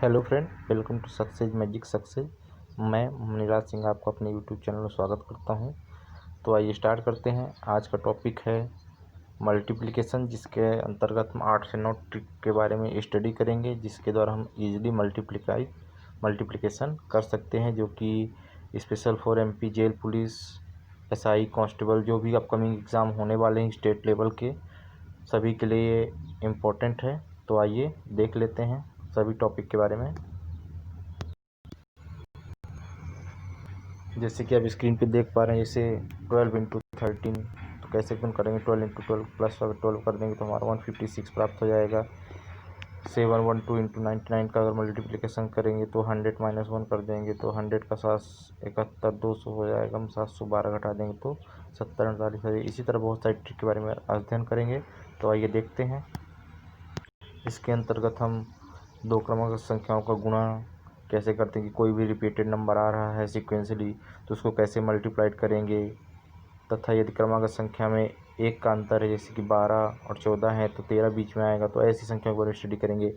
Hello friend, welcome to success magic success. मैं मनीराज सिंह आपको अपने यूट्यूब चैनल में स्वागत करता हूं। तो आइए स्टार्ट करते हैं। आज का टॉपिक है मल्टीप्लिकेशन, जिसके अंतर्गत हम 8 से 9 ट्रिक के बारे में स्टडी करेंगे, जिसके द्वारा हम इजीली मल्टीप्लिकेशन कर सकते हैं, जो कि special for MP jail police, SI constable, जो भी अपकमिंग एग्ज़ाम होने वाले हैं स्टेट लेवल के, सभी के लिए इम्पोर्टेंट है। तो आइए देख लेते हैं सभी टॉपिक के बारे में। जैसे कि आप स्क्रीन पे देख पा रहे हैं, जैसे 12 इंटू 13, तो कैसे अपन करेंगे 12 इंटू 12 प्लस 12 कर देंगे तो हमारा 156 प्राप्त हो जाएगा। 712 इंटू 99 का अगर मल्टीप्लिकेशन करेंगे तो 100 माइनस 1 कर देंगे तो 100 का 771 200 हो जाएगा। हम 712 घटा देंगे तो 70 48 हो जाएगा। इसी तरह बहुत सारी ट्रिक के बारे में अध्ययन करेंगे। तो आइए देखते हैं। इसके अंतर्गत हम दो क्रमांक संख्याओं का गुणा कैसे करते हैं कि कोई भी रिपीटेड नंबर आ रहा है सिक्वेंसली तो उसको कैसे मल्टीप्लाइड करेंगे, तथा यदि क्रमांक संख्या में एक का अंतर है, जैसे कि 12 और 14 है तो 13 बीच में आएगा, तो ऐसी संख्या को स्टडी करेंगे।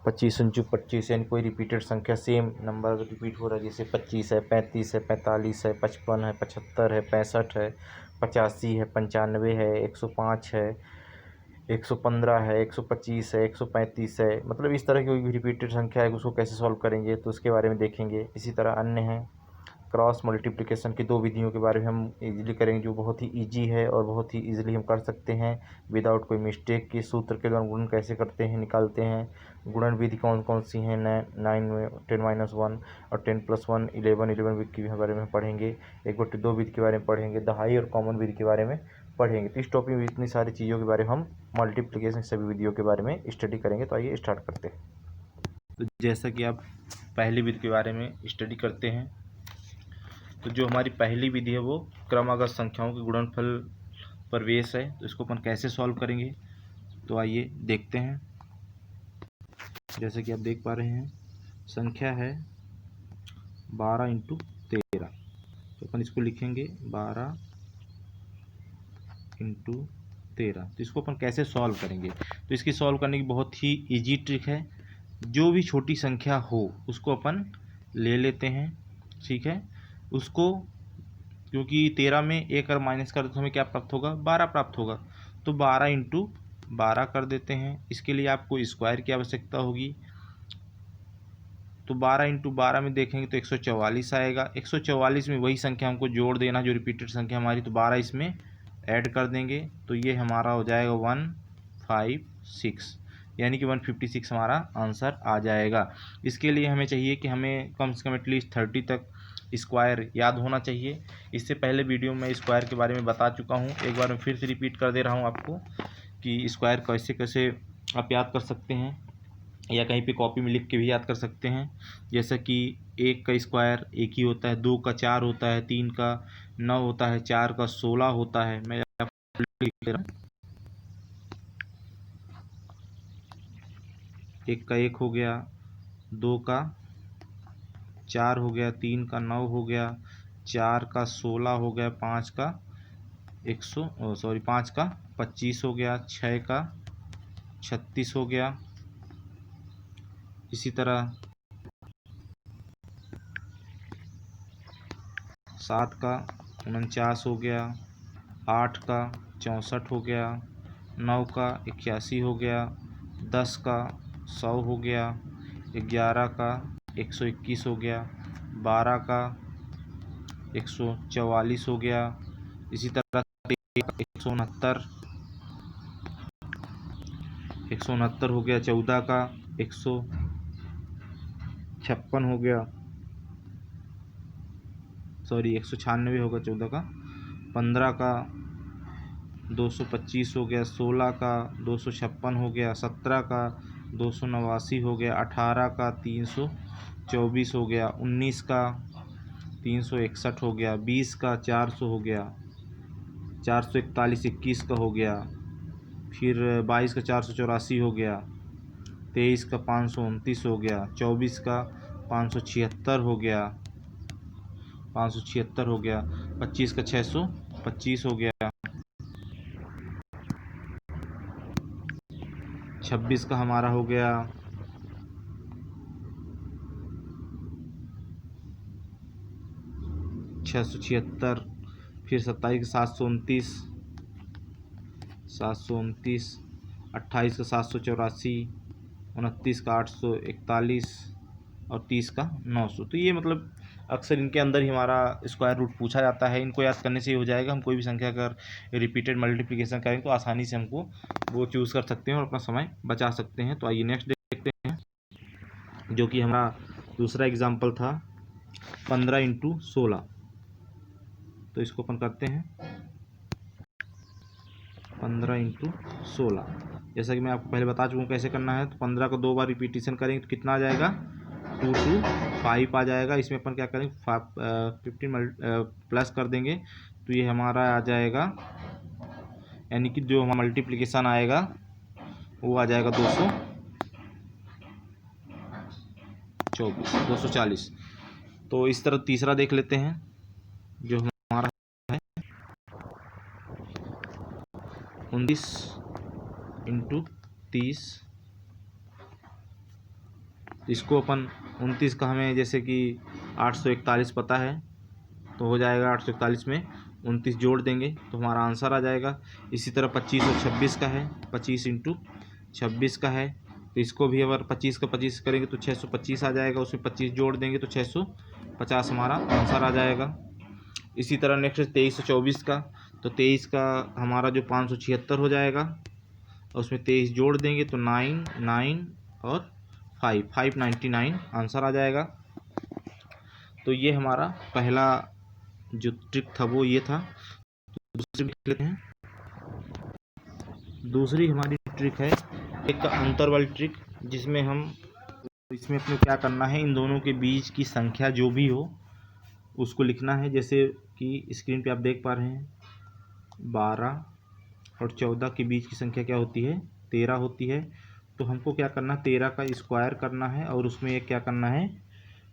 25 इंटू 25 यानी कोई रिपीटेड संख्या, सेम नंबर अगर रिपीट हो रहा है, जैसे 25 है, 35 है, 45 है, 55 है, 75 है, 65 है, 85 है, 95 है, 105 है, 115 है, 125 है, 135 है, मतलब इस तरह की कोई भी रिपीटेड संख्या है उसको कैसे सॉल्व करेंगे तो उसके बारे में देखेंगे। इसी तरह अन्य हैं क्रॉस मल्टीप्लिकेशन की दो विधियों के बारे में हम इजीली करेंगे, जो बहुत ही इजी है और बहुत ही इजीली हम कर सकते हैं विदाउट कोई मिस्टेक के। सूत्र के द्वारा गुणन कैसे करते हैं, निकालते हैं। गुणन विधि कौन कौन सी हैं, 9 में 10 माइनस 1 और 10 प्लस 1 11 विधि के बारे में पढ़ेंगे। 1/2 विधि के बारे में पढ़ेंगे। दहाई और कॉमन विधि के बारे में पढ़ेंगे। तो इस टॉपिक में इतनी सारी चीज़ों के बारे में हम मल्टीप्लिकेशन सभी विधियों के बारे में स्टडी करेंगे। तो आइए स्टार्ट करते हैं। तो जैसा कि आप पहली विधि के बारे में स्टडी करते हैं, तो जो हमारी पहली विधि है वो क्रमागत संख्याओं के गुणनफल पर बेस है। तो इसको अपन कैसे सॉल्व करेंगे तो आइए देखते हैं। जैसे कि आप देख पा रहे हैं, संख्या है 12 इंटू 13, तो अपन इसको लिखेंगे 12 इंटू 13। तो इसको अपन कैसे सॉल्व करेंगे, तो इसकी सॉल्व करने की बहुत ही इजी ट्रिक है। जो भी छोटी संख्या हो उसको अपन ले लेते हैं, ठीक है। उसको, क्योंकि 13 में एक अगर माइनस कर तो हमें क्या प्राप्त होगा, 12 प्राप्त होगा, तो 12 इंटू 12 कर देते हैं। इसके लिए आपको स्क्वायर की आवश्यकता होगी, तो 12 इंटू 12 में देखेंगे तो 144 आएगा। 144 में वही संख्या हमको जोड़ देना जो रिपीटेड संख्या हमारी, तो 12 इसमें ऐड कर देंगे तो ये हमारा हो जाएगा 156, यानी कि 156 हमारा आंसर आ जाएगा। इसके लिए हमें चाहिए कि हमें कम से कम एटलीस्ट 30 तक स्क्वायर याद होना चाहिए। इससे पहले वीडियो में स्क्वायर के बारे में बता चुका हूँ, एक बार मैं फिर से रिपीट कर दे रहा हूँ आपको कि स्क्वायर कैसे कैसे आप याद कर सकते हैं, या कहीं पे कॉपी में लिख के भी याद कर सकते हैं। जैसा कि 1 का स्क्वायर 1 ही होता है, 2 का 4 होता है, 3 का 9 होता है, 4 का 16 होता है। मैं आपको लिख दे रहा हूँ। 1 का 1 हो गया, 2 का 4 हो गया, 3 का 9 हो गया, 4 का 16 हो गया, 5 का 5 का 25 हो गया, 6 का 36 हो गया। इसी तरह 7 का 49 हो गया, 8 का 64 हो गया, 9 का 81 हो गया, 10 का 100 हो गया, 11 का 121 हो गया, 12 का 144 हो गया। इसी तरह 169 हो गया, 14 का 156 हो गया, 196 होगा 14 का, 15 का 225 हो गया, 16 का 256 हो गया, 17 का 289 हो गया, 18 का 324 हो गया, 19 का 361 हो गया, 20 का 400 हो गया, 441, 21 का हो गया, फिर 22 का 484 हो गया, 23 का 529 हो गया, 24 का 576 हो गया, 25 का 625 हो गया, 26 का हमारा हो गया 676, फिर 27 का 729, 28 का 784, 29 का 841 और 30 का 900। तो ये मतलब अक्सर इनके अंदर ही हमारा स्क्वायर रूट पूछा जाता है। इनको याद करने से ही हो जाएगा। हम कोई भी संख्या अगर रिपीटेड मल्टीप्लिकेशन करें तो आसानी से हमको वो चूज़ कर सकते हैं और अपना समय बचा सकते हैं। तो आइए नेक्स्ट देखते हैं, जो कि हमारा दूसरा एग्जाम्पल था 15 × 16। तो इसको अपन करते हैं 15 × 16। जैसा कि मैं आपको पहले बता चुका हूँ कैसे करना है। तो 15 को 2 बार रिपीटेशन करेंगे तो कितना आ जाएगा, 2 2 5 आ जाएगा। इसमें अपन क्या करेंगे, 15 प्लस कर देंगे तो ये हमारा आ जाएगा, यानी कि जो हमारा मल्टीप्लिकेशन आएगा वो आ जाएगा 240। तो इस तरह तीसरा देख लेते हैं, जो हमारा है 19 × 30। इसको अपन 29 का हमें जैसे कि 841 पता है, तो हो जाएगा 841 में 29 जोड़ देंगे तो हमारा आंसर आ जाएगा। इसी तरह 25 और 26 का है, 25 × 26 का है, तो इसको भी अगर 25 का 25 करेंगे तो 625 आ जाएगा। उसमें 25 जोड़ देंगे तो 650 हमारा आंसर आ जाएगा। इसी तरह नेक्स्ट 23 और 24 का, तो 23 का हमारा जो 576 हो जाएगा और उसमें 23 जोड़ देंगे तो 9 9 और 599 आंसर आ जाएगा। तो ये हमारा पहला जो ट्रिक था वो ये था। तो दूसरी देख लेते हैं। दूसरी हमारी ट्रिक है एक अंतर वाली ट्रिक, जिसमें इसमें अपने क्या करना है, इन दोनों के बीच की संख्या जो भी हो उसको लिखना है। जैसे कि स्क्रीन पे आप देख पा रहे हैं 12 और 14 के बीच की संख्या क्या होती है, 13 होती है। तो हमको क्या करना है, 13 का स्क्वायर करना है और उसमें एक क्या करना है,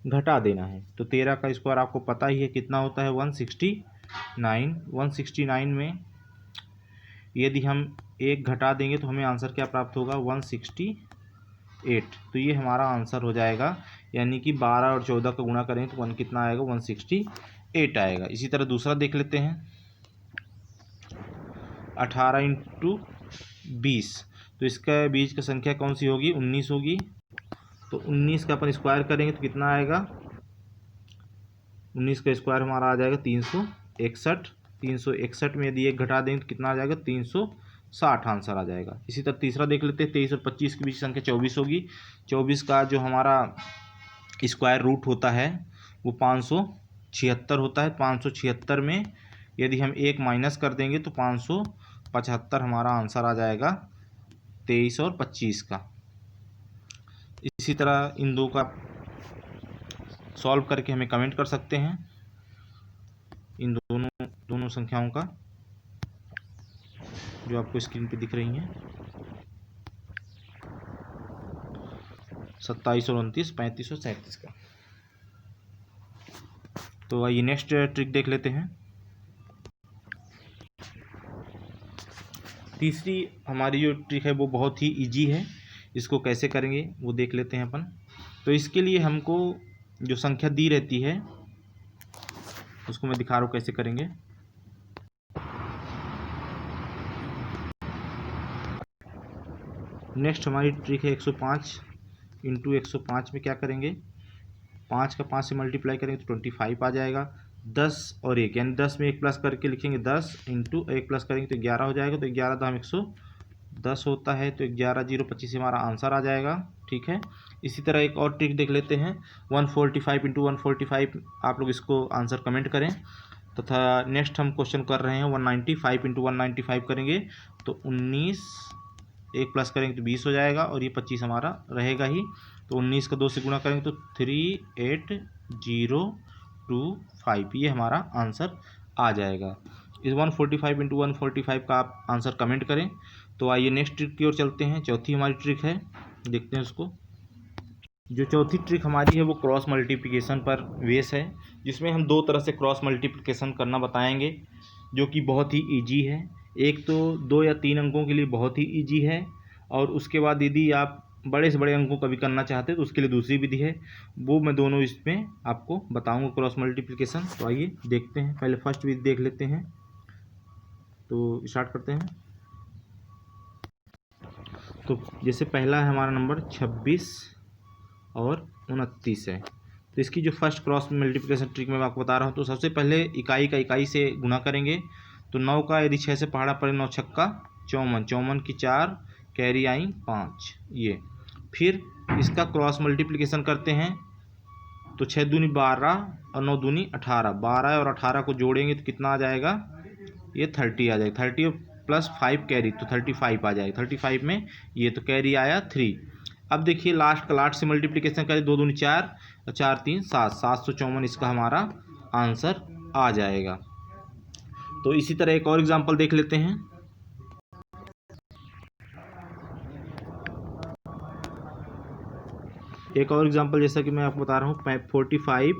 घटा देना है। तो 13 का स्क्वायर आपको पता ही है कितना होता है, 169। 169 में यदि हम एक घटा देंगे तो हमें आंसर क्या प्राप्त होगा, 168। तो ये हमारा आंसर हो जाएगा, यानी कि 12 और 14 का गुणा करें तो 1 कितना आएगा, 168 आएगा। इसी तरह दूसरा देख लेते हैं 18 × 20। तो इसका बीच का संख्या कौन सी होगी, 19 होगी। तो 19 का अपन स्क्वायर करेंगे तो कितना आएगा, 19 का स्क्वायर हमारा आ जाएगा 361। 361 में यदि एक घटा देंगे तो कितना आ जाएगा, 360 आंसर आ जाएगा। इसी तरह तीसरा देख लेते हैं 23 और 25 के बीच संख्या 24 होगी। 24 का जो हमारा स्क्वायर रूट होता है वो 576 होता है। 576 में यदि हम एक माइनस कर देंगे तो 575 हमारा आंसर आ जाएगा 23 और 25 का। इसी तरह इन दो का सॉल्व करके हमें कमेंट कर सकते हैं, इन दोनों संख्याओं का जो आपको स्क्रीन पे दिख रही हैं, 27 और 29, 35 और 37 का। तो आइए नेक्स्ट ट्रिक देख लेते हैं। तीसरी हमारी जो ट्रिक है वो बहुत ही इजी है, इसको कैसे करेंगे वो देख लेते हैं अपन। तो इसके लिए हमको जो संख्या दी रहती है उसको मैं दिखा रहा हूँ कैसे करेंगे। नेक्स्ट हमारी ट्रिक है 105 × 105 में क्या करेंगे, 5 का 5 से मल्टीप्लाई करेंगे तो 25 आ जाएगा। 10 और 1 यानी 10 में 1 प्लस करके लिखेंगे 10 × 1 प्लस करेंगे तो 11 हो जाएगा। तो 11 दाम 110 होता है, तो 11 0 25 हमारा आंसर आ जाएगा। ठीक है। इसी तरह एक और ट्रिक देख लेते हैं 145 × 145। आप लोग इसको आंसर कमेंट करें। तथा नेक्स्ट हम क्वेश्चन कर रहे हैं 195 × 195 करेंगे तो 19, 1 प्लस करेंगे तो 20 हो जाएगा और ये 25 हमारा रहेगा ही। तो 19 का 2 से गुणा करेंगे तो 38025, ये हमारा आंसर आ जाएगा। इस 145 × 145 का आप आंसर कमेंट करें। तो आइए नेक्स्ट ट्रिक की ओर चलते हैं। चौथी हमारी ट्रिक है, देखते हैं उसको। जो चौथी ट्रिक हमारी है वो क्रॉस मल्टीप्लिकेशन पर बेस है, जिसमें हम दो तरह से क्रॉस मल्टीप्लिकेशन करना बताएंगे, जो कि बहुत ही ईजी है। एक तो 2 या 3 अंकों के लिए बहुत ही ईजी है, और उसके बाद यदि आप बड़े से बड़े अंकों का भी करना चाहते हैं तो उसके लिए दूसरी विधि है, वो मैं दोनों इसमें आपको बताऊंगा क्रॉस मल्टीप्लिकेशन। तो आइए देखते हैं, पहले फर्स्ट विधि देख लेते हैं। तो स्टार्ट करते हैं। तो जैसे पहला है हमारा नंबर 26 और 29 है, तो इसकी जो फर्स्ट क्रॉस मल्टीप्लिकेशन ट्रिक मैं आपको बता रहा हूँ। तो सबसे पहले इकाई का इकाई से गुणा करेंगे। तो 9 का यदि 6 से पहाड़ा पड़े 9 छक्का 54, 54 की 4 कैरी आई 5 ये। फिर इसका क्रॉस मल्टीप्लिकेशन करते हैं। तो 6 दूनी 12 और 9 दूनी 18, 12 और 18 को जोड़ेंगे तो कितना आ जाएगा, ये 30 आ जाएगा। 30 प्लस 5 कैरी तो 35 आ जाएगा। 35 में ये तो कैरी आया 3। अब देखिए लास्ट का लास्ट से मल्टीप्लिकेशन करें, 2 दूनी 4 और 4 3 7, 754 इसका हमारा आंसर आ जाएगा। तो इसी तरह एक और एग्जांपल देख लेते हैं। एक और एग्जांपल जैसा कि मैं आपको बता रहा हूँ 45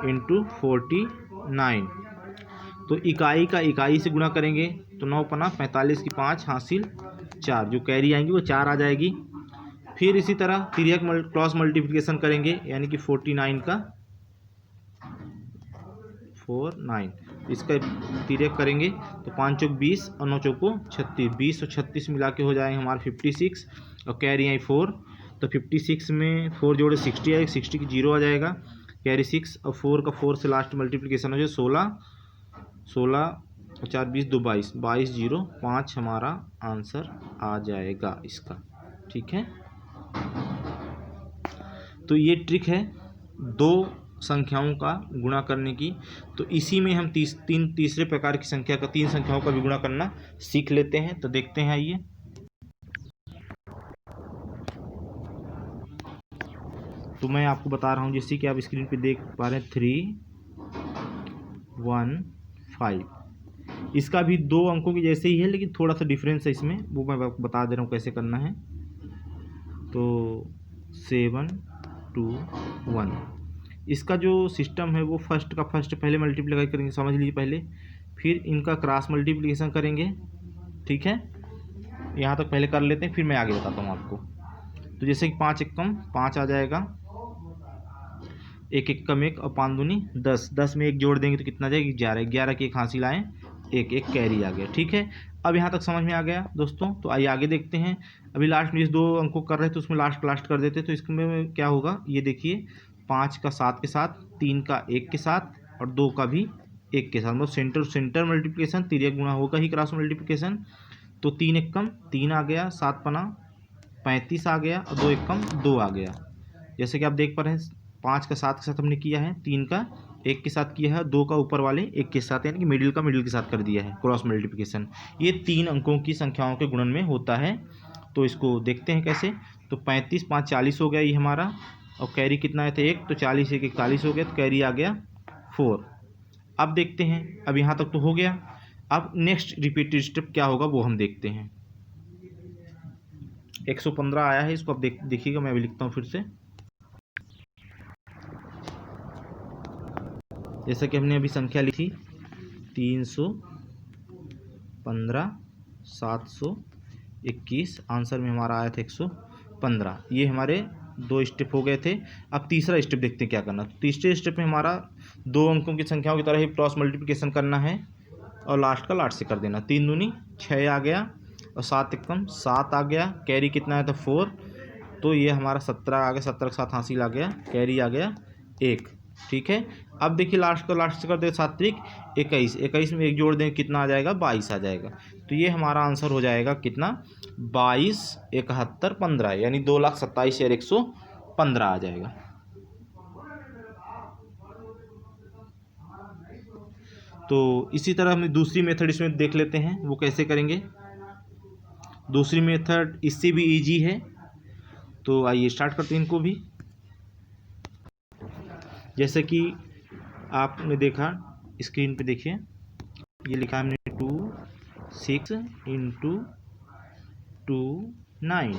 × 49। तो इकाई का इकाई से गुणा करेंगे तो 9 पना 45 की 5 हासिल 4, जो कैरी आएंगी वो 4 आ जाएगी। फिर इसी तरह तिर्यक क्रॉस मल्टीप्लिकेशन करेंगे, यानी कि 49 का 49, इसका तिर्यक करेंगे तो 5 चौक 20 और 9 चौको 36, 20 और 36 मिला के हो जाएंगे हमारे 56 और कैरी आई 4। तो 56 में 4 जोड़े 60 आएगा, 60 की 0 आ जाएगा, कैरी 6 और 4 का 4 से लास्ट मल्टीप्लिकेशन हो जाए 16, 16 और 4 20 2 22, 22 0 5 हमारा आंसर आ जाएगा इसका। ठीक है, तो ये ट्रिक है दो संख्याओं का गुणा करने की। तो इसी में हम तीसरे प्रकार की संख्या का 3 संख्याओं का भी गुणा करना सीख लेते हैं। तो देखते हैं, आइए। तो मैं आपको बता रहा हूँ, जैसे कि आप स्क्रीन पे देख पा रहे हैं 3 1 5। इसका भी 2 अंकों की जैसे ही है, लेकिन थोड़ा सा डिफरेंस है इसमें, वो मैं आपको बता दे रहा हूँ कैसे करना है। तो 7 2 1, इसका जो सिस्टम है वो फर्स्ट का फर्स्ट पहले मल्टीप्लाई करेंगे, समझ लीजिए पहले, फिर इनका क्रॉस मल्टीप्लिकेशन करेंगे। ठीक है, यहाँ तक पहले कर लेते हैं, फिर मैं आगे बताता हूँ आपको। तो जैसे कि 5 एकम 5 आ जाएगा, 1 एकम 1 और 5 दूनी 10, 10 में 1 जोड़ देंगे तो कितना जाएगा 11, 11 की 1 हासिल आए 1, 1 कैरी आ गया। ठीक है, अब यहाँ तक समझ में आ गया दोस्तों। तो आइए आगे देखते हैं। अभी लास्ट में जिस 2 अंकों कर रहे थे उसमें लास्ट कर देते, तो इसमें क्या होगा, ये देखिए 5 का 7 के साथ, 3 का 1 के साथ और 2 का भी 1 के साथ, मतलब सेंटर मल्टीप्लिकेशन तिर्यक गुणा होगा ही क्रॉस मल्टीप्लिकेशन। तो 3 एकम 3 आ गया, 7 पना 35 आ गया और 2 एकम 2 आ गया। जैसे कि आप देख पा रहे हैं 5 का 7 के साथ हमने किया है, 3 का 1 के साथ किया है, 2 का ऊपर वाले 1 के साथ, यानी कि मिडिल का मिडिल के साथ कर दिया है क्रॉस मल्टीप्लिकेशन। ये 3 अंकों की संख्याओं के गुणन में होता है। तो इसको देखते हैं कैसे। तो 35 5 40 हो गया ये हमारा, और कैरी कितना आया था 1, तो 40 1 41 हो गया, तो कैरी आ गया 4। अब देखते हैं, अब यहाँ तक तो हो गया। अब नेक्स्ट रिपीटेड स्टेप क्या होगा वो हम देखते हैं। 115 आया है, इसको आप देखिएगा, मैं अभी लिखता हूँ फिर से। जैसा कि हमने अभी संख्या ली थी 315 721, आंसर में हमारा आया था 115। ये हमारे 2 स्टेप हो गए थे। अब तीसरा स्टेप देखते हैं क्या करना। तो तीसरे स्टेप में हमारा 2 अंकों की संख्याओं की तरह ही क्रॉस मल्टीप्लिकेशन करना है और लास्ट का लास्ट से कर देना। 3 दूनी 6 आ गया और 7 एकम 7 आ गया, कैरी कितना आया था 4, तो ये हमारा 17 आ गया, 17 के साथ हासिल आ गया, कैरी आ गया 1। ठीक है, अब देखिए लास्ट का लास्ट से कर दे 7 3 21, 21 में 1 जोड़ दें कितना आ जाएगा 22 आ जाएगा। तो ये हमारा आंसर हो जाएगा कितना 22 71 15, यानी 2,27,115 आ जाएगा। तो इसी तरह हम दूसरी मेथड इसमें देख लेते हैं, वो कैसे करेंगे। दूसरी मेथड इससे भी इजी है, तो आइए स्टार्ट करते हैं इनको भी। जैसे कि आपने देखा स्क्रीन पे, देखिए ये लिखा है हमने 2 6 × 2 9।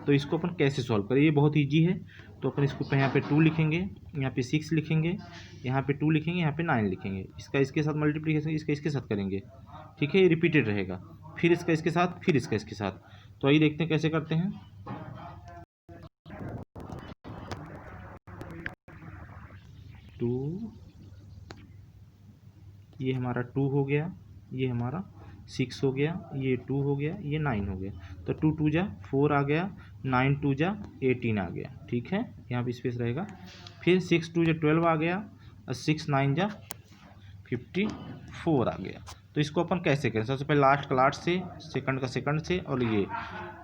तो इसको अपन कैसे सॉल्व करें, ये बहुत इजी है। तो अपन इसको यहाँ पे 2 लिखेंगे, यहाँ पे 6 लिखेंगे, यहाँ पे 2 लिखेंगे, यहाँ पे 9 लिखेंगे। इसका इसके साथ मल्टीप्लिकेशन इसका इसके साथ करेंगे। ठीक है, ये रिपीटेड रहेगा, फिर इसका इसके साथ, फिर इसका इसके साथ। तो आइए देखते हैं कैसे करते हैं। 2, ये हमारा 2 हो गया, ये हमारा 6 हो गया, ये 2 हो गया, ये 9 हो गया। तो 2 2 जा 4 आ गया, 9 2 जा 18 आ गया। ठीक है, यहाँ पे स्पेस रहेगा। फिर 6 2 जा 12 आ गया, और 6 9 जा 54 आ गया। तो इसको अपन कैसे करें? सबसे पहले लास्ट का लास्ट से, सेकंड का सेकंड से, और ये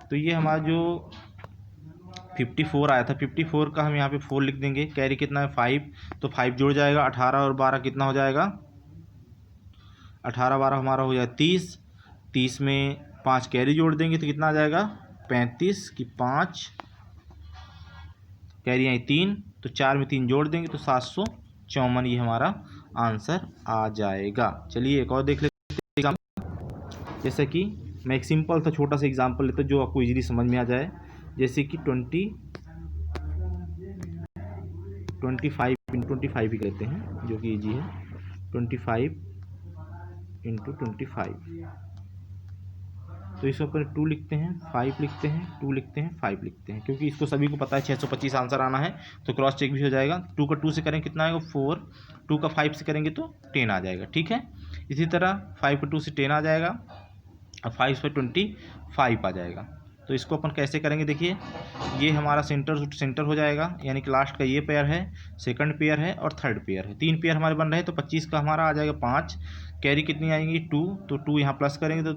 तो ये हमारा जो 54 आया था, 54 का हम यहाँ पे 4 लिख देंगे। कैरी कितना है 5, तो 5 जुड़ जाएगा। 18 और 12 कितना हो जाएगा? 18 12 हमारा हो जाएगा 30। 30 में 5 कैरी जोड़ देंगे तो कितना आ जाएगा? 35 की 5 कैरी आई 3, तो 4 में 3 जोड़ देंगे तो 754, ये हमारा आंसर आ जाएगा। चलिए एक और देख लेते हैं एग्जाम्पल। जैसे कि मैं एक सिंपल सा छोटा सा एग्जाम्पल लेता हूँ जो आपको इजीली समझ में आ जाए। जैसे कि 25 इंटू 25 ही कहते हैं, जो कि इजी है। 25 इंटू 25, तो इसको अपन 2 लिखते हैं, 5 लिखते हैं, 2 लिखते हैं, 5 लिखते हैं, क्योंकि इसको सभी को पता है 625 आंसर आना है। तो क्रॉस चेक भी हो जाएगा। 2 का 2 से करेंगे कितना आएगा? 4। 2 का 5 से करेंगे तो 10 आ जाएगा। ठीक है, इसी तरह 5 का 2 से 10 आ जाएगा, और 5 से 25 आ जाएगा। तो इसको अपन कैसे करेंगे? देखिए, ये हमारा सेंटर हो जाएगा, यानी कि लास्ट का ये पेयर है, सेकंड पेयर है और थर्ड पेयर है। 3 पेयर हमारे बन रहे हैं, तो 25 का हमारा आ जाएगा 5। कैरी कितनी आएंगी? 2, तो 2 यहाँ प्लस करेंगे तो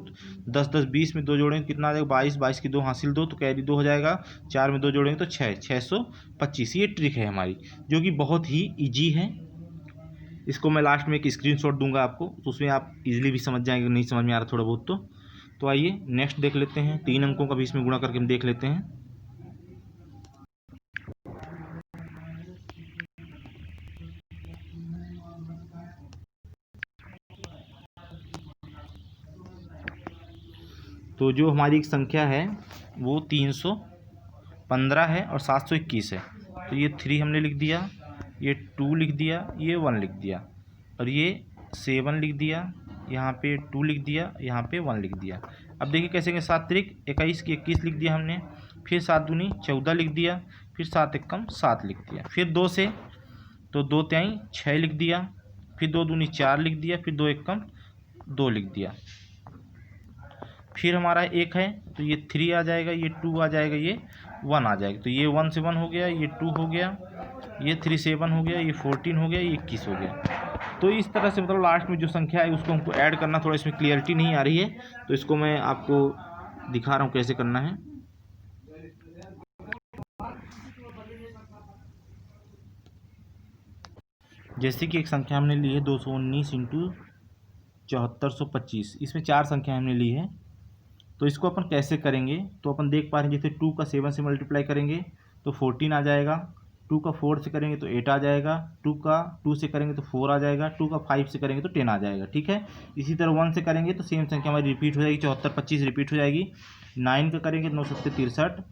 10 10 20 में 2 जोड़ेंगे कितना आ जाएगा? 22। 22 की 2 हासिल 2, तो कैरी 2 हो जाएगा। 4 में 2 जोड़ेंगे तो 6, 625। ये ट्रिक है हमारी, जो कि बहुत ही ईजी है। इसको मैं लास्ट में एक स्क्रीनशॉट दूंगा आपको, तो उसमें आप इजीली भी समझ जाएंगे। नहीं समझ में आ रहा थोड़ा बहुत तो आइए नेक्स्ट देख लेते हैं। 3 अंकों का भी इसमें गुणा करके हम देख लेते हैं। तो जो हमारी एक संख्या है वो 315 है और 721 है। तो ये 3 हमने लिख दिया, ये 2 लिख दिया, ये 1 लिख दिया, और ये 7 लिख दिया, यहाँ पे 2 लिख दिया, यहाँ पे 1 लिख दिया। अब देखिए कैसे कि 7 त्रिक 21 की 21 लिख दिया हमने, फिर 7 दूनी 14 लिख दिया, फिर 7 एकम 7 लिख दिया, फिर 2 से तो 2 त्याई 6 लिख दिया, फिर 2 दूनी 4 लिख दिया, फिर 2 एकम 2 लिख दिया। फिर हमारा 1 है तो ये 3 आ जाएगा, ये 2 आ जाएगा, ये 1 आ जाएगा। तो ये 1 से 1 हो गया, ये 2 हो गया, ये 3 से 1 हो गया, ये 14 हो गया, ये 21 हो गया। तो इस तरह से मतलब लास्ट में जो संख्या है उसको हमको ऐड करना, थोड़ा इसमें क्लियरिटी नहीं आ रही है, तो इसको मैं आपको दिखा रहा हूँ कैसे करना है। जैसे कि एक संख्या हमने ली है 219 इंटू 7425, इसमें 4 संख्या हमने ली है। तो इसको अपन कैसे करेंगे? तो अपन देख पा रहे हैं, जैसे 2 का 7 से मल्टीप्लाई करेंगे तो 14 आ जाएगा, 2 का 4 से करेंगे तो 8 आ जाएगा, 2 का 2 से करेंगे तो 4 आ जाएगा, 2 का 5 से करेंगे तो 10 आ जाएगा। ठीक है, इसी तरह 1 से करेंगे तो सेम संख्या हमारी रिपीट हो जाएगी, 74 25 रिपीट हो जाएगी। 9 का करेंगे तो 9 7 63,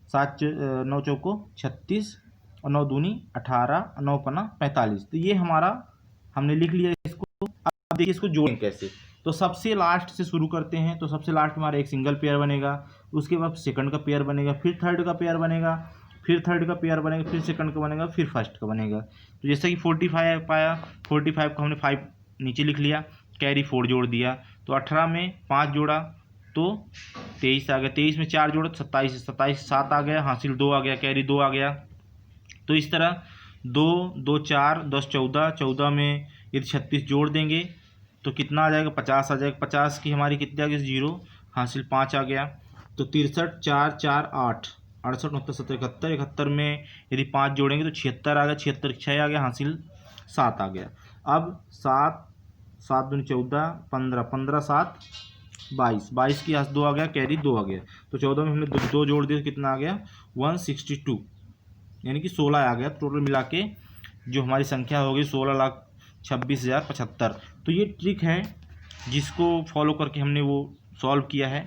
7 9 चौको 36, और 9 दूनी 18, 9 पना 45। तो ये हमारा हमने लिख लिया इसको। अब देखिए इसको जोड़ें कैसे। तो सबसे लास्ट से शुरू करते हैं। तो सबसे लास्ट में हमारा एक सिंगल पेयर बनेगा, उसके बाद सेकंड का पेयर बनेगा, फिर थर्ड का पेयर बनेगा, फिर थर्ड का पेयर बनेगा, फिर सेकंड का बनेगा, फिर फर्स्ट का बनेगा। तो जैसे कि 45 पाया, 45 को हमने 5 नीचे लिख लिया, कैरी 4 जोड़ दिया, तो 18 में 5 जोड़ा तो 23 आ गया, 23 में 4 जोड़ा तो 27, 27 7 आ गया, हासिल 2 आ गया, कैरी 2 आ गया। तो इस तरह 2 2 4 10 14, 14 में यदि 36 जोड़ देंगे तो कितना आ जाएगा? 50 आ जाएगा। 50 की हमारी कितनी आ गई? 0, हासिल 5 आ गया। तो 63 4 4 8, 68 69 70 71, 71 में यदि 5 जोड़ेंगे तो 76 आ गया, 76 6 आ गया, हासिल 7 आ गया। अब 7 7 दूनी 14, 15 15 7 22, 22 की 2 आ गया, कैरी 2 आ गया। तो 14 में हमने 2 जोड़ दिया तो कितना आ गया? 162, यानी कि 16 आ गया। टोटल मिला के जो हमारी संख्या होगी 16,26,075। तो ये ट्रिक है जिसको फॉलो करके हमने वो सॉल्व किया है।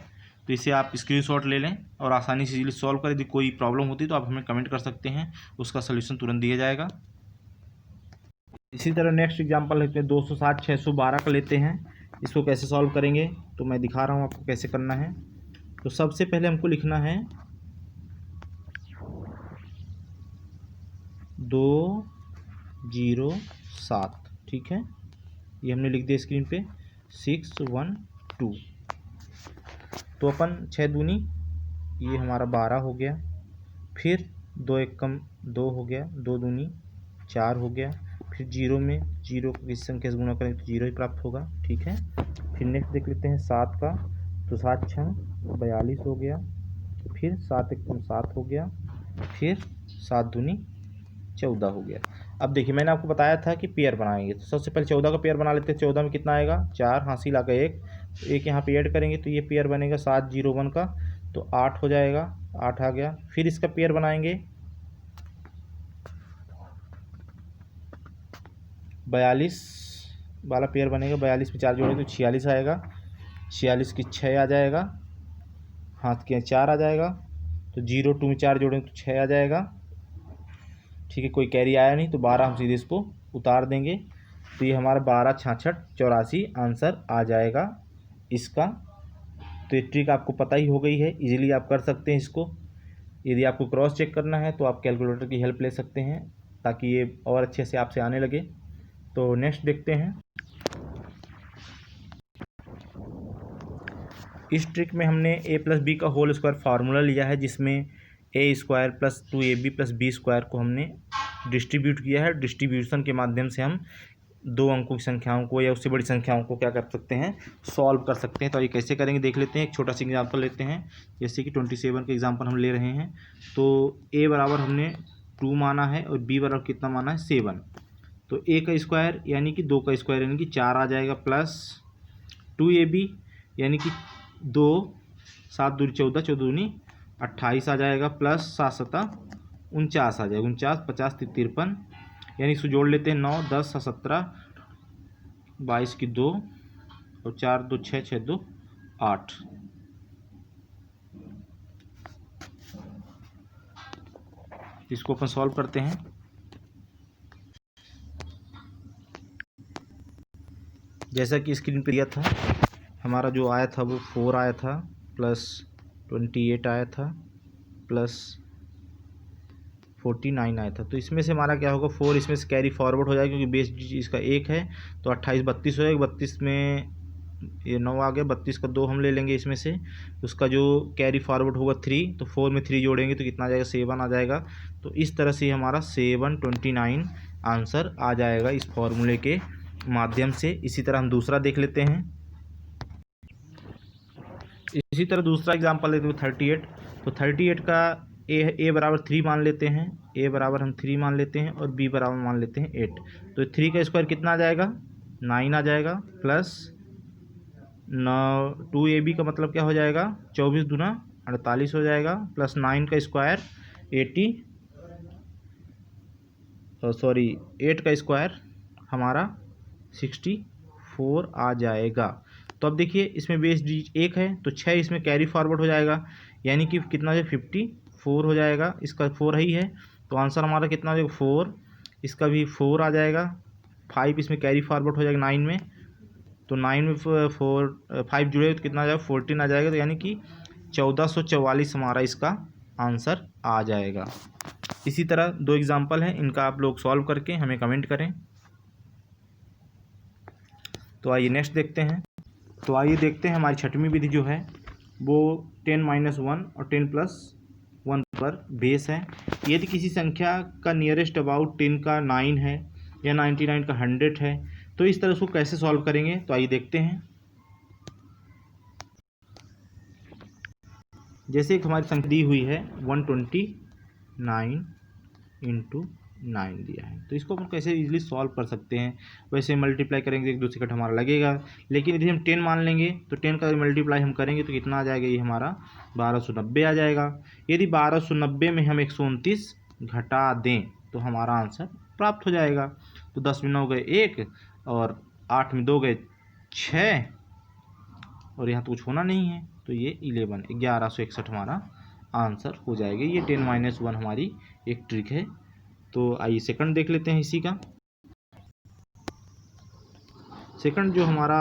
तो इसे आप स्क्रीनशॉट ले लें और आसानी से इजीली सॉल्व करें। यदि कोई प्रॉब्लम होती है तो आप हमें कमेंट कर सकते हैं, उसका सलूशन तुरंत दिया जाएगा। इसी तरह नेक्स्ट एग्जांपल लेते हैं, 260 612 का लेते हैं। इसको कैसे सॉल्व करेंगे तो मैं दिखा रहा हूँ आपको कैसे करना है। तो सबसे पहले हमको लिखना है 2 7। ठीक है, ये हमने लिख दिया स्क्रीन पे 612। तो अपन 6 दूनी ये हमारा 12 हो गया, फिर 2 एक कम 2 हो गया, 2 दूनी 4 हो गया, फिर जीरो में जीरो को किस संख्या से गुणा करेंगे तो जीरो ही प्राप्त होगा। ठीक है, फिर नेक्स्ट देख लेते हैं 7 का, तो 7 छः 42 हो गया, फिर 7 एक कम 7 हो गया, फिर 7 दूनी 14 हो गया। अब देखिए मैंने आपको बताया था कि पेयर बनाएंगे, तो सबसे पहले 14 का पेयर बना लेते हैं। 14 में कितना आएगा 4, हासिल आ गया 1, तो 1 यहाँ पे ऐड करेंगे तो ये पेयर बनेगा 701 का, तो 8 हो जाएगा, 8 आ गया। फिर इसका पेयर बनाएंगे 42 वाला पेयर बनेगा, 42 में 4 जोड़ेंगे तो 46 आएगा, 46 की 6 आ जाएगा, हाथ के 4 आ जाएगा, तो 0 2 में 4 जोड़ेंगे तो 6 आ जाएगा। ठीक है, कोई कैरी आया नहीं तो 12 हम सीधे इसको उतार देंगे, तो ये हमारा 12 66 84 आंसर आ जाएगा इसका। तो ये ट्रिक आपको पता ही हो गई है, इजीली आप कर सकते हैं इसको। यदि आपको क्रॉस चेक करना है तो आप कैलकुलेटर की हेल्प ले सकते हैं ताकि ये और अच्छे से आपसे आने लगे। तो नेक्स्ट देखते हैं, इस ट्रिक में हमने a प्लस बी का होल स्क्वायर फार्मूला लिया है, जिसमें a स्क्वायर प्लस 2ab प्लस बी स्क्वायर को हमने डिस्ट्रीब्यूट किया है। डिस्ट्रीब्यूशन के माध्यम से हम 2 अंकों की संख्याओं को या उससे बड़ी संख्याओं को क्या कर सकते हैं, सॉल्व कर सकते हैं। तो ये कैसे करेंगे देख लेते हैं। एक छोटा सा एग्जांपल लेते हैं, जैसे कि 27 का एग्जांपल हम ले रहे हैं। तो a बराबर हमने 2 माना है और b बराबर कितना माना है 7, तो a का स्क्वायर यानी कि 2 का स्क्वायर यानी कि 4 आ जाएगा, प्लस 2ab यानी कि 2 7 दूनी 14 14 दूनी 28 आ जाएगा, प्लस 7 7 49 आ जाएगा, 49 50 53 यानी इसको जोड़ लेते हैं 9 10 17 22 की 2 और 4 2 6 6 2 8। इसको अपन सॉल्व करते हैं। जैसा कि स्क्रीन पे दिया था, हमारा जो आया था वो 4 आया था, प्लस 28 आया था, प्लस 49 आया था। तो इसमें से हमारा क्या होगा 4 इसमें से कैरी फॉरवर्ड हो जाएगा क्योंकि बेस इसका 1 है, तो 28 32 हो जाएगा। 32 में ये 9 आ गया, 32 का 2 हम ले लेंगे इसमें से, उसका जो कैरी फॉरवर्ड होगा 3, तो 4 में 3 जोड़ेंगे तो कितना आ जाएगा 7 आ जाएगा। तो इस तरह से हमारा 729 आंसर आ जाएगा इस फॉर्मूले के माध्यम से। इसी तरह हम दूसरा देख लेते हैं। इसी तरह दूसरा एग्जांपल लेते हैं 38। तो 38 का ए बराबर 3 मान लेते हैं, ए बराबर हम 3 मान लेते हैं और बी बराबर मान लेते हैं 8। तो 3 का स्क्वायर कितना आ जाएगा 9 आ जाएगा, प्लस 2ab का मतलब क्या हो जाएगा 24 दूना 48 हो जाएगा, प्लस 9 का स्क्वायर 8 का स्क्वायर हमारा 64 आ जाएगा। तो अब देखिए इसमें बेस 1 है तो 6 इसमें कैरी फॉरवर्ड हो जाएगा, यानी कि कितना हो जाएगा 54 हो जाएगा। इसका 4 ही है तो आंसर हमारा कितना हो जाएगा 4, इसका भी 4 आ जाएगा। 5 इसमें कैरी फॉरवर्ड हो जाएगा 9 में, तो 9 में 5 जुड़े तो कितना आ जाएगा 14 आ जाएगा, तो यानी कि 1444 हमारा इसका आंसर आ जाएगा। इसी तरह 2 एग्जाम्पल हैं, इनका आप लोग सॉल्व करके हमें कमेंट करें। तो आइए नेक्स्ट देखते हैं। तो आइए देखते हैं हमारी छठवीं विधि जो है वो 10 - 1 और 10 + 1 पर बेस है। यदि किसी संख्या का नियरेस्ट अबाउट 10 का 9 है या 99 का 100 है, तो इस तरह उसको कैसे सॉल्व करेंगे तो आइए देखते हैं। जैसे एक हमारी संख्या दी हुई है 129 × 9 दिया है, तो इसको अपन कैसे इजीली सॉल्व कर सकते हैं। वैसे मल्टीप्लाई करेंगे एक 2 सेकंड हमारा लगेगा, लेकिन यदि हम 10 मान लेंगे तो 10 का मल्टीप्लाई हम करेंगे तो कितना आ जाएगा, ये हमारा 1290 आ जाएगा। यदि 1290 में हम 129 घटा दें तो हमारा आंसर प्राप्त हो जाएगा। तो 10 में 9 गए 1 और 8 में 2 गए 6 और यहाँ तो कुछ होना नहीं है, तो ये 1161 हमारा आंसर हो जाएगा। ये 10 - 1 हमारी एक ट्रिक है। तो आइए सेकंड देख लेते हैं इसी का। सेकंड जो हमारा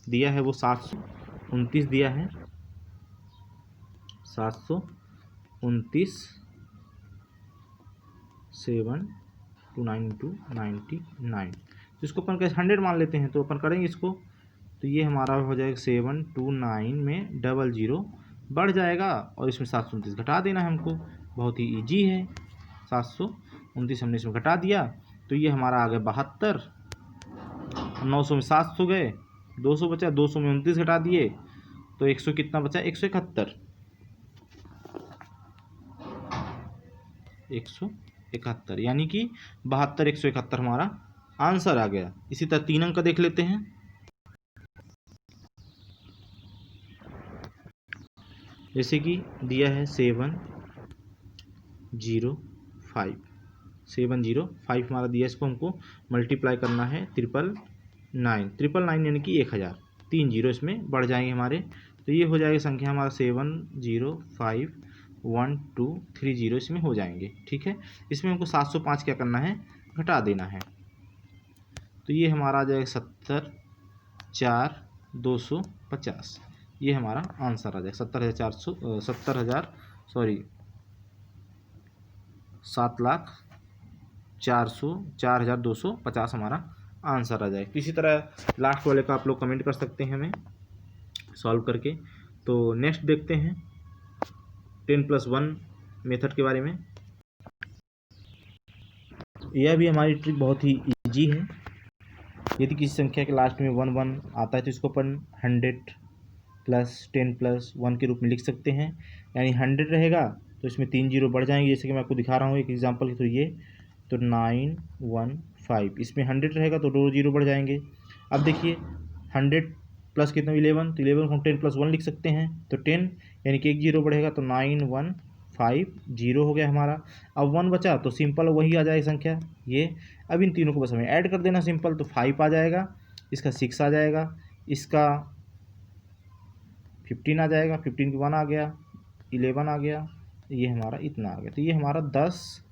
दिया है वो 729 दिया है, 729 7 इंटू 99, तो इसको अपन कैसे 100 मान लेते हैं, तो अपन करेंगे इसको, तो ये हमारा हो जाएगा 729 में 00 बढ़ जाएगा और इसमें 729 घटा देना है हमको, बहुत ही ईजी है। 729 हमने इसमें घटा दिया, तो ये हमारा आ गया 72, 900 में 700 गए, 200 बचा, 200 में 29 घटा दिए, तो 100 कितना बचा, 171, 171 यानी कि 72 171 हमारा आंसर आ गया। इसी तरह 3 अंक का देख लेते हैं। जैसे कि दिया है 705, 705 हमारा दिया, इसको हमको मल्टीप्लाई करना है 999 यानी कि 1000, 3 जीरो इसमें बढ़ जाएंगे हमारे, तो ये हो जाएगी संख्या हमारा 7051230 इसमें हो जाएंगे। ठीक है, इसमें हमको 705 क्या करना है, घटा देना है, तो ये हमारा आ जाएगा 704,250, ये हमारा आंसर आ जाएगा 7,450,250 हमारा आंसर आ जाएगा। इसी तरह लास्ट वाले का आप लोग कमेंट कर सकते हैं हमें सॉल्व करके। तो नेक्स्ट देखते हैं 10+1 मेथड के बारे में। यह भी हमारी ट्रिक बहुत ही इजी है। यदि किसी संख्या के लास्ट में 1 आता है तो इसको अपन 100 + 10+1 के रूप में लिख सकते हैं, यानी 100 रहेगा तो इसमें 3 जीरो बढ़ जाएंगे, जैसे कि मैं आपको दिखा रहा हूँ एक एग्जांपल के थ्रू, ये तो 915, इसमें 100 रहेगा तो 2 जीरो बढ़ जाएंगे। अब देखिए 100 प्लस कितना 11, तो 11 को हम 10+1 लिख सकते हैं, तो 10 यानी कि 1 जीरो बढ़ेगा, तो 9150 हो गया हमारा। अब 1 बचा तो सिंपल वही आ जाएगी संख्या ये। अब इन तीनों को बस हमें ऐड कर देना सिंपल, तो 5 आ जाएगा, इसका 6 आ जाएगा, इसका 15 आ जाएगा, 15 की 1 आ गया, 11 आ गया, ये हमारा इतना आ गया। तो ये हमारा 10,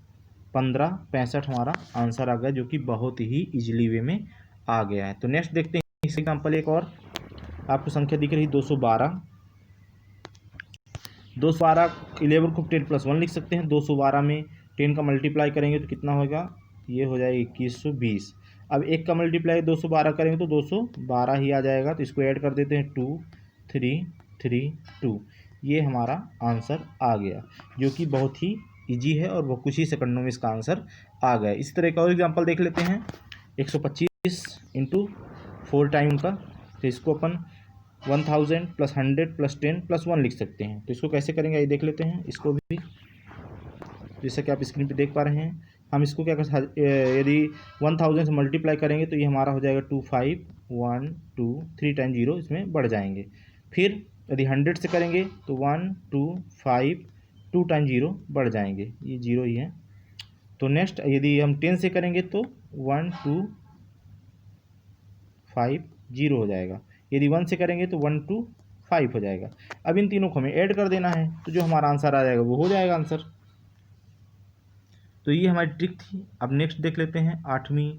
15, 65 हमारा आंसर आ गया, जो कि बहुत ही इजीली वे में आ गया है। तो नेक्स्ट देखते हैं इस एग्जाम्पल एक और, आपको संख्या दिख रही 212, 11 को 10+1 लिख सकते हैं, 212 में 10 का मल्टीप्लाई करेंगे तो कितना होगा, ये हो जाएगा 2120। अब 1 का मल्टीप्लाई 212 करेंगे तो 212 ही आ जाएगा, तो इसको ऐड कर देते हैं 2 3 3 2, ये हमारा आंसर आ गया, जो कि बहुत ही इजी है और बहुत कुछ ही सेकंडों में इसका आंसर आ गया। इस तरह का और एग्जांपल देख लेते हैं 125 × 4 टाइम का, तो इसको अपन 1000 + 100 + 10 + 1 लिख सकते हैं। तो इसको कैसे करेंगे ये देख लेते हैं। इसको भी जैसा कि आप स्क्रीन पे देख पा रहे हैं, हम इसको क्या कर, यदि 1000 से मल्टीप्लाई करेंगे तो ये हमारा हो जाएगा 25 1 2 3 टाइम 0 इसमें बढ़ जाएंगे। फिर यदि 100 से करेंगे तो 1 2 5 2 टाइम 0 बढ़ जाएंगे, ये 0 ही है। तो नेक्स्ट यदि हम 10 से करेंगे तो 1 2 5 0 हो जाएगा, यदि 1 से करेंगे तो 1 2 5 हो जाएगा। अब इन तीनों को हमें ऐड कर देना है, तो जो हमारा आंसर आ जाएगा वो हो जाएगा आंसर। तो ये हमारी ट्रिक थी। अब नेक्स्ट देख लेते हैं 8वीं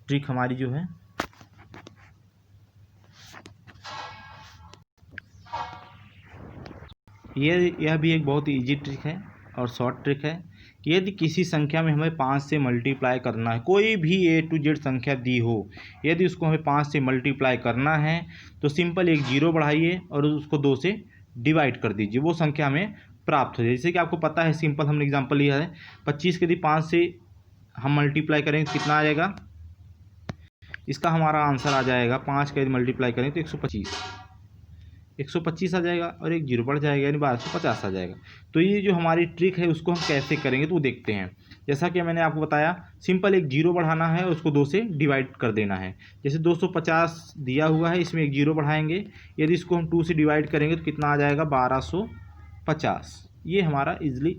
ट्रिक हमारी जो है, यह भी एक बहुत ही इजी ट्रिक है और शॉर्ट ट्रिक है कि यदि किसी संख्या में हमें 5 से मल्टीप्लाई करना है, कोई भी A to Z संख्या दी हो, यदि उसको हमें 5 से मल्टीप्लाई करना है तो सिंपल एक जीरो बढ़ाइए और उसको 2 से डिवाइड कर दीजिए, वो संख्या हमें प्राप्त हो जाए। जैसे कि आपको पता है, सिंपल हमने एग्जांपल लिया है 25 के यदि 5 से हम मल्टीप्लाई करेंगे तो कितना आ जाएगा, इसका हमारा आंसर आ जाएगा 5 का यदि मल्टीप्लाई करें तो 125 आ जाएगा और एक जीरो बढ़ जाएगा, यानी 1250 आ जाएगा। तो ये जो हमारी ट्रिक है उसको हम कैसे करेंगे तो वो देखते हैं। जैसा कि मैंने आपको बताया, सिंपल एक जीरो बढ़ाना है और उसको 2 से डिवाइड कर देना है। जैसे 250 दिया हुआ है, इसमें एक जीरो बढ़ाएंगे, यदि इसको हम 2 से डिवाइड करेंगे तो कितना आ जाएगा 1250, ये हमारा इजली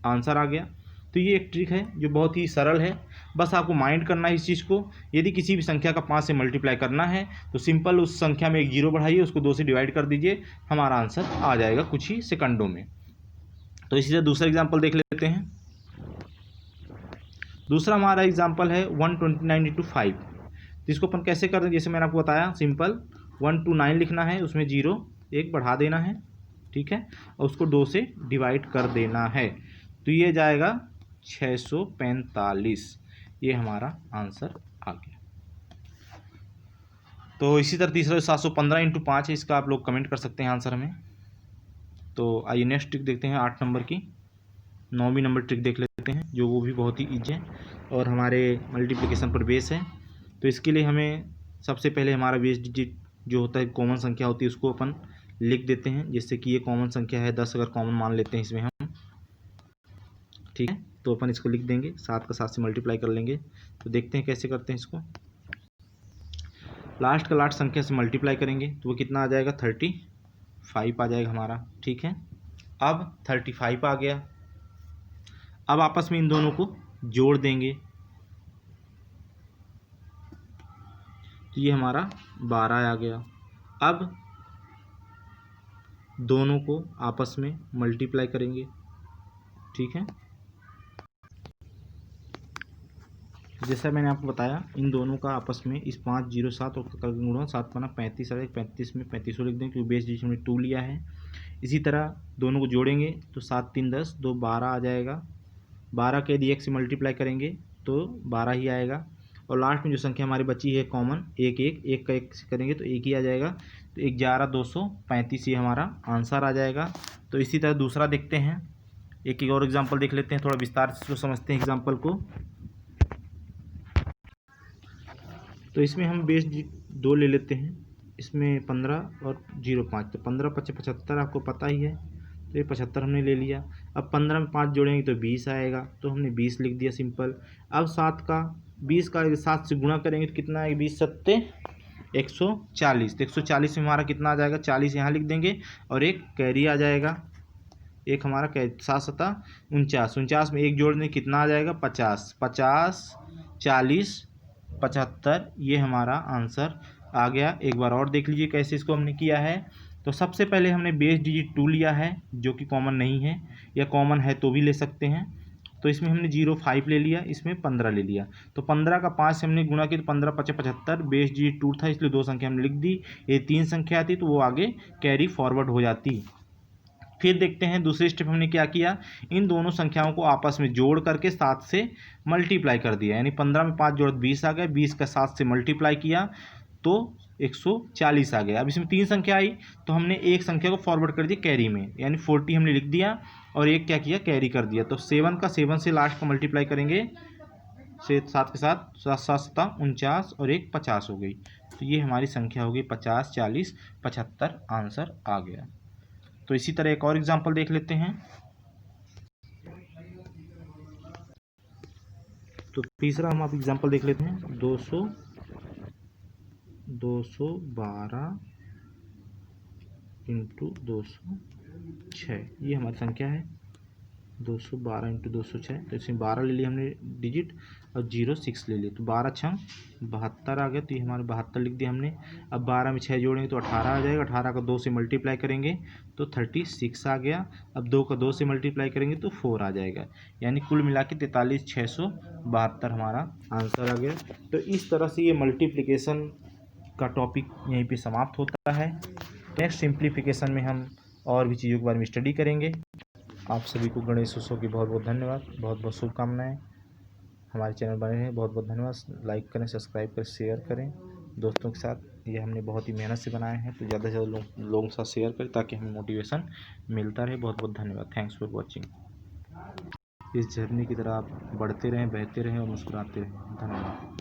आंसर आ गया। तो ये एक ट्रिक है जो बहुत ही सरल है, बस आपको माइंड करना है इस चीज़ को। यदि किसी भी संख्या का 5 से मल्टीप्लाई करना है तो सिंपल उस संख्या में एक जीरो बढ़ाइए, उसको 2 से डिवाइड कर दीजिए, हमारा आंसर आ जाएगा कुछ ही सेकंडों में। तो इसी तरह दूसरा एग्जांपल देख लेते हैं। दूसरा हमारा एग्जांपल है 129 × 5। तो इसको अपन कैसे कर रहे हैं, जैसे मैंने आपको बताया, सिंपल 129 लिखना है, उसमें जीरो एक बढ़ा देना है, ठीक है, और उसको 2 से डिवाइड कर देना है, तो ये जाएगा 645। ये हमारा आंसर आ गया। तो इसी तरह तीसरा 715 इंटू 5 है, इसका आप लोग कमेंट कर सकते हैं आंसर हमें। तो आइए नेक्स्ट ट्रिक देखते हैं 8 नंबर की। 9वीं नंबर ट्रिक देख लेते हैं, जो वो भी बहुत ही ईजी है और हमारे मल्टीप्लिकेशन पर बेस है। तो इसके लिए हमें सबसे पहले हमारा बेस डिजिट जो होता है, कॉमन संख्या होती है, उसको अपन लिख देते हैं। जैसे कि ये कॉमन संख्या है 10, अगर कॉमन मान लेते हैं इसमें हम, ठीक है। तो अपन इसको लिख देंगे, 7 का 7 से मल्टीप्लाई कर लेंगे। तो देखते हैं कैसे करते हैं इसको। लास्ट का लास्ट संख्या से मल्टीप्लाई करेंगे तो वो कितना आ जाएगा, 35 आ जाएगा हमारा, ठीक है। अब 35 आ गया, अब आपस में इन दोनों को जोड़ देंगे तो ये हमारा 12 आ गया। अब दोनों को आपस में मल्टीप्लाई करेंगे, ठीक है। जैसा मैंने आपको बताया, इन दोनों का आपस में इस 507 और गुणा 7 बना 35 आ जाएगा। 35 में 35 लिख देंगे क्योंकि बेस डिजिट हमने 2 लिया है। इसी तरह दोनों को जोड़ेंगे तो 7 3 10, 2 12 आ जाएगा। 12 के यदि 1 से मल्टीप्लाई करेंगे तो 12 ही आएगा। और लास्ट में जो संख्या हमारी बची है कॉमन, 1 का 1 से करेंगे तो 1 ही आ जाएगा। तो 11 235 ये हमारा आंसर आ जाएगा। तो इसी तरह दूसरा देखते हैं, एक और एग्जाम्पल देख लेते हैं, थोड़ा विस्तार से समझते हैं एग्जाम्पल को। तो इसमें हम बेस 2 ले लेते हैं, इसमें 15 और 05, तो 15 5 75 आपको पता ही है, तो ये 75 हमने ले लिया। अब 15 में 5 जोड़ेंगे तो 20 आएगा, तो हमने 20 लिख दिया सिंपल। अब 20 का 7 से गुणा करेंगे तो कितना आएगा, 20 सत्ते 140। तो 140 में हमारा कितना आ जाएगा, 40 यहाँ लिख देंगे और एक कैरी आ जाएगा। एक हमारा 7 सत्ता 49, 49 में एक जोड़ने कितना आ जाएगा, 50, 50 40 75, ये हमारा आंसर आ गया। एक बार और देख लीजिए कैसे इसको हमने किया है। तो सबसे पहले हमने बेस डिजिट 2 लिया है, जो कि कॉमन नहीं है, या कॉमन है तो भी ले सकते हैं। तो इसमें हमने 05 ले लिया, इसमें 15 ले लिया। तो 15 का 5 से हमने गुणा किया तो 15 5 75, बेस डिजिट 2 था इसलिए 2 संख्या हमने लिख दी। ये 3 संख्या आती तो वो आगे कैरी फॉरवर्ड हो जाती। फिर देखते हैं दूसरे स्टेप हमने क्या किया, इन दोनों संख्याओं को आपस में जोड़ करके 7 से मल्टीप्लाई कर दिया। यानी 15 में 5 जोड़ 20 आ गया, 20 का 7 से मल्टीप्लाई किया तो 140 आ गया। अब इसमें 3 संख्या आई तो हमने एक संख्या को फॉरवर्ड कर दिया कैरी में, यानी 40 हमने लिख दिया और एक क्या किया, कैरी कर दिया। तो 7 का 7 से लास्ट का मल्टीप्लाई करेंगे, से 7 के साथ 7 7 सत्ता 49 और एक 50 हो गई। तो ये हमारी संख्या हो गई 50 40 75, आंसर आ गया। तो इसी तरह एक और एग्जांपल देख लेते हैं। तो तीसरा हम आप एग्जांपल देख लेते हैं, 212 इंटू 206, ये हमारी संख्या है 212 इंटू 206। तो इसमें 12 ले लिया हमने डिजिट और 06 ले लिया, तो 12 छम 72 आ गया। तो ये हमारे 72 लिख दिया हमने। अब 12 में 6 जोड़ेंगे तो 18 आ जाएगा, 18 का 2 से मल्टीप्लाई करेंगे तो 36 आ गया। अब 2 का 2 से मल्टीप्लाई करेंगे तो 4 आ जाएगा, यानी कुल मिला के 43 672 हमारा आंसर आ गया। तो इस तरह से ये मल्टीप्लिकेशन का टॉपिक यहीं पे समाप्त होता है। नेक्स्ट सिंप्लीफिकेशन में हम और भी चीज़ों के बारे में स्टडी करेंगे। आप सभी को गणेश उत्सव की बहुत बहुत धन्यवाद, बहुत बहुत शुभकामनाएं। हमारे चैनल बने रहें, बहुत बहुत धन्यवाद। लाइक करें, सब्सक्राइब करें, शेयर करें दोस्तों के साथ। ये हमने बहुत ही मेहनत से बनाए हैं, तो ज़्यादा से ज़्यादा लोगों के साथ शेयर करें ताकि हमें मोटिवेशन मिलता रहे। बहुत बहुत धन्यवाद। Thanks for watching. इस झरने की तरह आप बढ़ते रहें, बहते रहें और मुस्कुराते रहें। धन्यवाद।